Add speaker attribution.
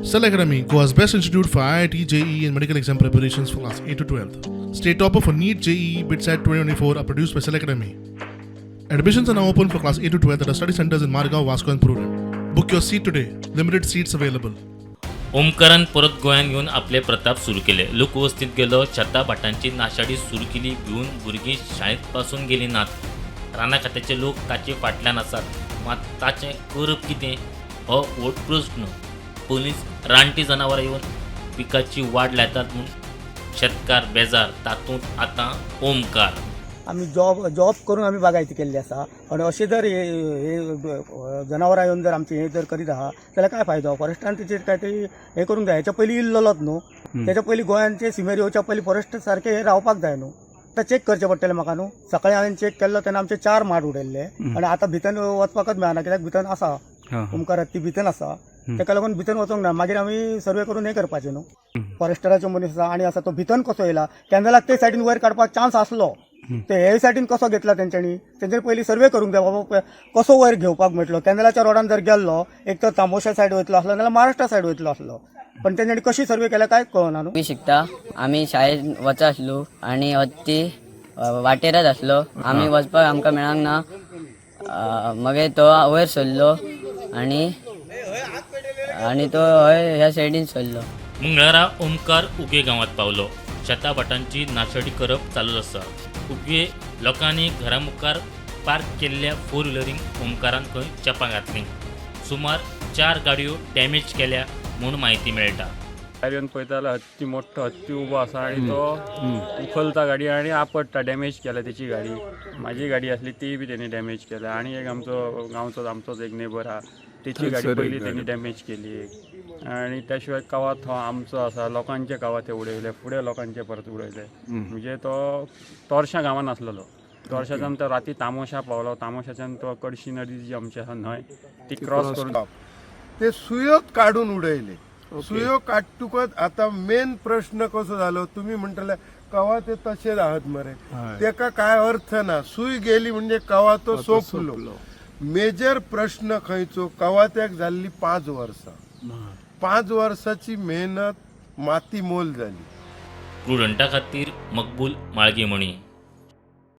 Speaker 1: Cell Academy, Goa's best institute for IIT, JEE and medical exam preparations for class 8 to 12th. State topper for NEET, JEE, BITSAT 2024 are produced by Cell Academy. Admissions are now open for class 8 to 12th at our study centers in Margao, Vasco and Prudent. Book your seat today. Limited seats available.
Speaker 2: ओमकारान परत गोंयांत येवन आपले प्रताप सुरू केले. लोकवस्तीत गेलो, छता भाटांची नाशाडी सुरू केली. भिवून भुरगीं शाळेंत पासून गेली नात. राना खात्याचे लोक ताचे फाटल्यान आसात. मात ताचें करप कितें हो व्हड प्रस्न. पोलीस रानटी जनावरां येवन पिकाची वाड लायतात म्हूण शेतकार बेजार. तातूंत आतां ओमकार.
Speaker 3: आम्ही जॉब करून आम्ही बागायती केल्ली आसा. पण अशें जर हे जनावरां येवन जर आमचे हे जर करीत आहा जाल्यार काय फायदो. फॉरेस्टान तेचेर काय तरी हे करूंक जाय. हेच्या पयलीं इल्लोच न्हू. तेच्या पयलीं गोंयांचे सिमेर येवच्या पयलीं फॉरेस्ट सारके हे रावपाक जाय न्हू. आतां चेक करचें पडटलें म्हाका न्हू. सकाळीं हांवें चेक केल्लो तेन्ना आमचे 4 माड उडयल्ले आनी आतां भितर वचपाकच मेळना. कित्याक भितर आसा ओमकार ती भितर आसा. तेका लागून भितर वचोंक ना. मागीर आमी सर्वे करून हे करपाचें न्हू. फॉरेस्टराचो मनीस आसा आनी आसा तो भितर कसो येयला. कॅनलाक ते सायडीन वयर काडपाक चान्स आसलो. ते हे सायडीन कसो घेतला तेंच्यांनी पयलीं सर्वे करूंक जाय बाबा कसो वयर घेवपाक मेळटलो. कॅनलाच्या रोडान जर गेल्लो एक तर तामोशा सायड वयतलो आसलो नाल्यार महाराष्ट्रा सायड वयतलो आसलो. पण तेंच्यांनी कशी सर्वे केल्या काय कळना न्हू.
Speaker 4: मी शिकता. आम्ही शाळेत वचा आसलो आणि हत्ती वाटेरच आसलो. आम्ही वचपाक आमकां मेळांक ना. मागीर तो वयर सरलो आणि तो हय ह्या सायडीन सरलो.
Speaker 2: मंगळारा ओमकार उगे गांवांत पावलो. शेता भाटांची नाशाडी करप चालूच आसा. उगे लोकांनी घरा मुखार पार्क केल्ल्या 4 व्हिलरींक ओमकारान खंय चेपां घातलीं. सुमार 4 गाडयो डॅमेज केल्या म्हूण म्हायती मेळटा.
Speaker 5: गाडयोन पळयता जाल्यार हत्ती मोठो हत्ती उबो आसा आनी तो उखलता गाडी आनी आपडटा. डॅमेज केल्या तेची गाडी. म्हाजी गाडी आसली ती बी तेणी डॅमेज केल्या. आनी एक आमचो गांवचो आमचोच एक नेबर आहा तेची गाडी पयली तेणी डॅमेज केली. आनी त्या शिवाय कावात हो आमचो आसा. लोकांचे कावात ते उडयले. फुडें लोकांचे परत उडयले. म्हणजे तो तोरशा गांवांत आसलेलो. तोरशाच्यान तो राती तामोशा पावलो. तामोशाच्यान तो कडशी नदी जी आमची आसा न्हंय ती क्रॉस करून
Speaker 6: ते सुयोग काढून उडयले. सुयो काडटुकच आता मेन प्रश्न कसो जालो. तुम्ही म्हणटले कवा ते तशेच आहात मरे. तेका काय अर्थ ना. सुय गेली म्हणजे कवा तो सोंपलो. मेजर प्रश्न खंयचो कवात्याक जाल्ली 5 वर्सां. 5 वर्साची मेहनत माती मोल झाली.
Speaker 2: प्रुडंटा खातीर मकबूल माळगेमणी.